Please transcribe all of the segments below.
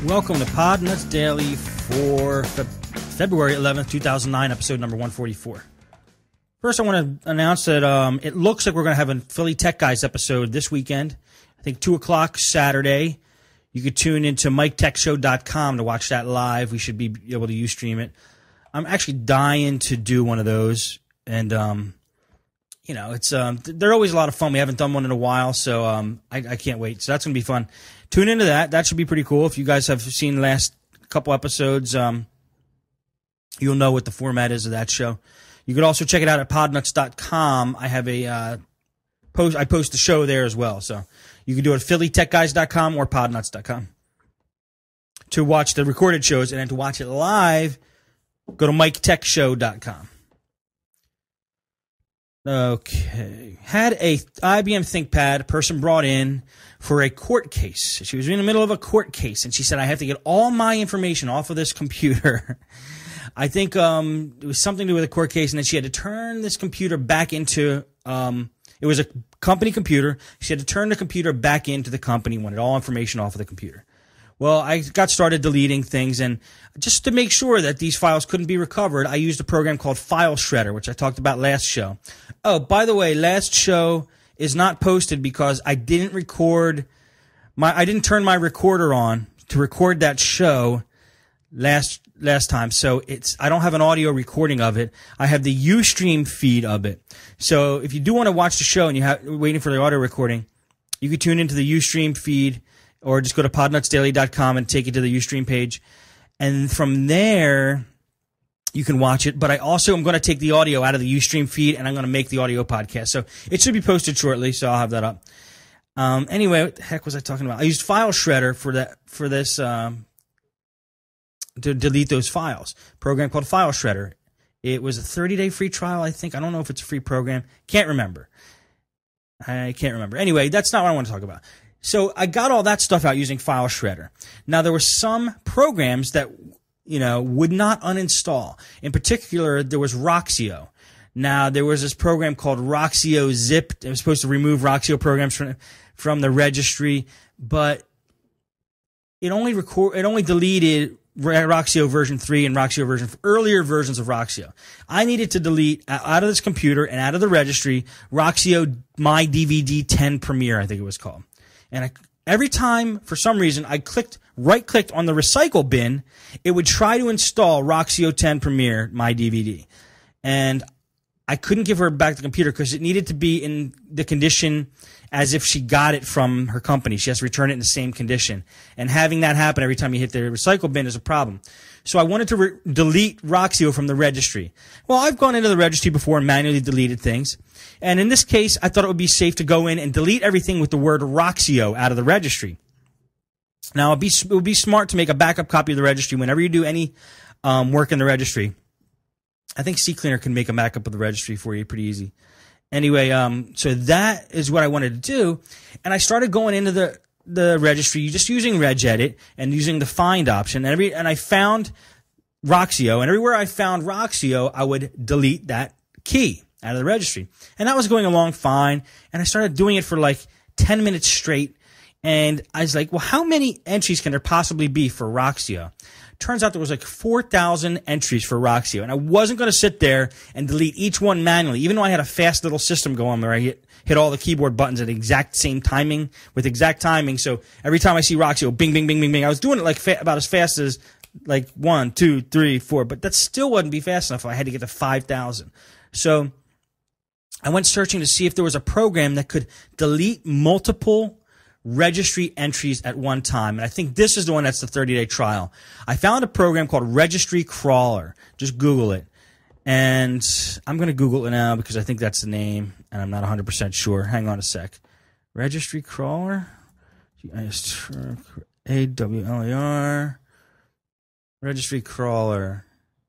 Welcome to Podnutz Daily for February 11th, 2009, episode number 144. First, I want to announce that it looks like we're going to have a Philly Tech Guys episode this weekend. I think 2 o'clock Saturday. You could tune into MikeTechShow.com to watch that live. We should be able to Ustream it. I'm actually dying to do one of those. And, it's they're always a lot of fun. We haven't done one in a while, so I can't wait. So that's going to be fun. Tune into that. That should be pretty cool. If you guys have seen the last couple episodes, you'll know what the format is of that show. You could also check it out at podnutz.com. I have a I post the show there as well. So you can do it at phillytechguys.com or podnutz.com. To watch the recorded shows and then to watch it live, go to miketechshow.com. Okay. Had a IBM Think Pad person brought in for a court case. She was in the middle of a court case, and she said, I have to get all my information off of this computer. I think it was something to do with a court case, and then she had to turn this computer back into it was a company computer. She had to turn the computer back into the company, wanted all information off of the computer. Well, I got started deleting things, and just to make sure that these files couldn't be recovered, I used a program called File Shredder, which I talked about last show. Oh, by the way, last show is not posted because I didn't I didn't turn my recorder on to record that show last time. So I don't have an audio recording of it. I have the Ustream feed of it. So if you do want to watch the show and you're waiting for the audio recording, you can tune into the Ustream feed or just go to podnutzdaily.com and take you to the Ustream page. And from there, you can watch it. But I also am going to take the audio out of the Ustream feed, and I'm going to make the audio podcast. So it should be posted shortly, so I'll have that up. Anyway, what the heck was I talking about? I used File Shredder for this to delete those files. Program called File Shredder. It was a 30-day free trial, I think. I don't know if it's a free program. Can't remember. I can't remember. Anyway, that's not what I want to talk about. So I got all that stuff out using File Shredder. Now, there were some programs that, would not uninstall. In particular, there was Roxio. Now, there was this program called Roxio Zip. It was supposed to remove Roxio programs from the registry, but it only deleted Roxio version 3 and Roxio version earlier versions of Roxio. I needed to delete out of this computer and out of the registry Roxio My DVD 10 Premiere, I think it was called. And every time, for some reason, I right-clicked on the recycle bin, it would try to install Roxio 10 Premiere, My DVD. And I couldn't give her back the computer because it needed to be in the condition as if she got it from her company. She has to return it in the same condition. And having that happen every time you hit the recycle bin is a problem. So I wanted to delete Roxio from the registry. Well, I've gone into the registry before and manually deleted things. And in this case, I thought it would be safe to go in and delete everything with the word Roxio out of the registry. Now, it would be smart to make a backup copy of the registry whenever you do any work in the registry. I think CCleaner can make a backup of the registry for you pretty easy. Anyway, so that is what I wanted to do. And I started going into the registry just using regedit and using the find option. And I found Roxio. And everywhere I found Roxio, I would delete that key out of the registry. And that was going along fine. And I started doing it for like 10 minutes straight. And I was like, well, how many entries can there possibly be for Roxio? Turns out there was like 4,000 entries for Roxio. And I wasn't going to sit there and delete each one manually, even though I had a fast little system going where I hit all the keyboard buttons at exact same timing, with exact timing. So every time I see Roxio, bing, bing, bing, bing, bing. I was doing it like about as fast as like 1, 2, 3, 4. But that still wouldn't be fast enough. I had to get to 5,000. So I went searching to see if there was a program that could delete multiple registry entries at one time. And I think this is the one that's the 30-day trial. I found a program called Registry Crawler. Just Google it. And I'm going to Google it now because I think that's the name, and I'm not 100% sure. Hang on a sec. Registry Crawler? A-W-L-A-R. Registry Crawler.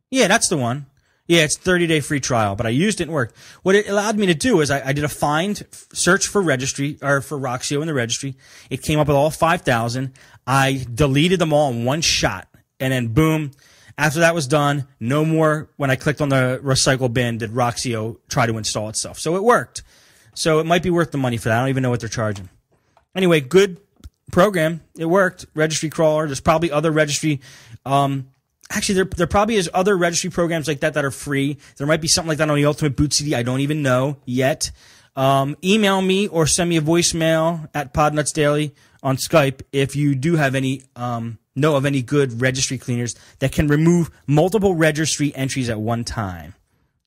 Yeah, that's the one. Yeah, it's 30-day free trial, but I used it and it worked. What it allowed me to do is I did a search for registry, or for Roxio in the registry. It came up with all 5,000. I deleted them all in one shot. And then boom, after that was done, no more when I clicked on the recycle bin did Roxio try to install itself. So it worked. So it might be worth the money for that. I don't even know what they're charging. Anyway, good program. It worked. Registry Crawler. There's probably other registry. Actually, there probably is other registry programs like that are free. There might be something like that on the Ultimate Boot CD. I don't even know yet. Email me or send me a voicemail at Podnutz Daily on Skype if you do have any know of any good registry cleaners that can remove multiple registry entries at one time.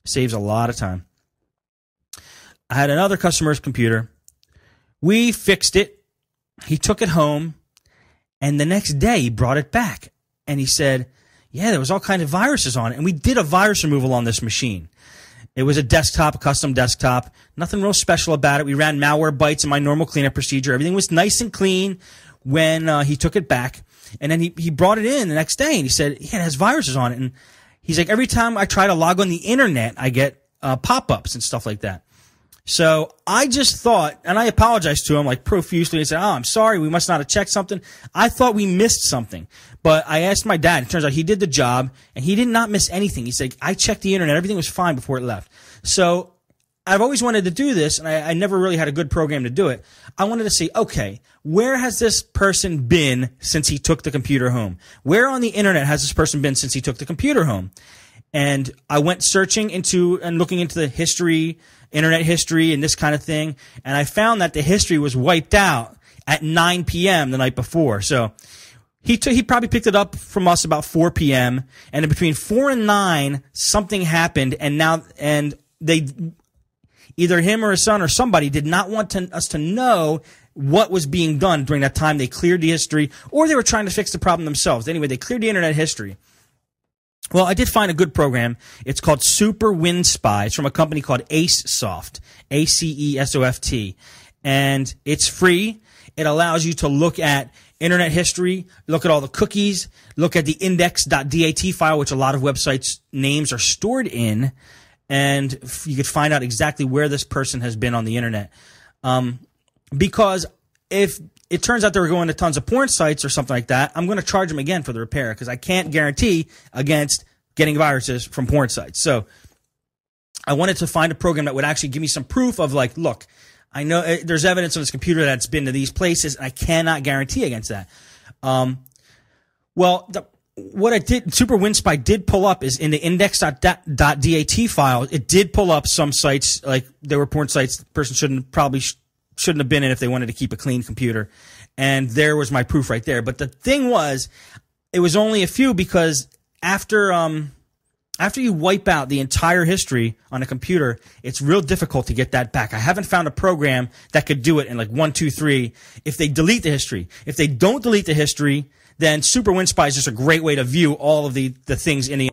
Saves a lot of time. I had another customer's computer. We fixed it. He took it home, and the next day he brought it back, and he said, yeah, there was all kinds of viruses on it, and we did a virus removal on this machine. It was a desktop, a custom desktop. Nothing real special about it. We ran malware bites in my normal cleanup procedure. Everything was nice and clean when he took it back. And then he brought it in the next day, and he said, yeah, it has viruses on it. And he's like, every time I try to log on the internet, I get pop-ups and stuff like that. So I just thought, and I apologized to him like profusely. I said, oh, I'm sorry, we must not have checked something. I thought we missed something. But I asked my dad. It turns out he did the job, and he did not miss anything. He said, I checked the internet. Everything was fine before it left. So I've always wanted to do this, and I never really had a good program to do it. I wanted to see, okay, where has this person been since he took the computer home? Where on the internet has this person been since he took the computer home? And I went searching into and looking into the history, internet history, and this kind of thing, and I found that the history was wiped out at 9 p.m. the night before. So he probably picked it up from us about 4 p.m. and in between 4 and 9, something happened, and they either him or his son or somebody did not want us to know what was being done during that time. They cleared the history, or they were trying to fix the problem themselves. Anyway, they cleared the internet history. Well, I did find a good program. It's called Super WinSpy. It's from a company called AceSoft, ACESOFT, and it's free. It allows you to look at internet history, look at all the cookies, look at the index.dat file, which a lot of websites' names are stored in, and you could find out exactly where this person has been on the internet. Because if it turns out they were going to tons of porn sites or something like that, I'm going to charge them again for the repair because I can't guarantee against getting viruses from porn sites. So I wanted to find a program that would actually give me some proof of like, look, I know there's evidence on this computer that's been to these places, and I cannot guarantee against that. What I did, Super WinSpy did pull up is in the index.dat file, it did pull up some sites, like there were porn sites the person shouldn't have been in if they wanted to keep a clean computer. And there was my proof right there. But the thing was, it was only a few because after you wipe out the entire history on a computer, it's real difficult to get that back. I haven't found a program that could do it in like 1, 2, 3 if they delete the history. If they don't delete the history, then Super WinSpy is just a great way to view all of the things in the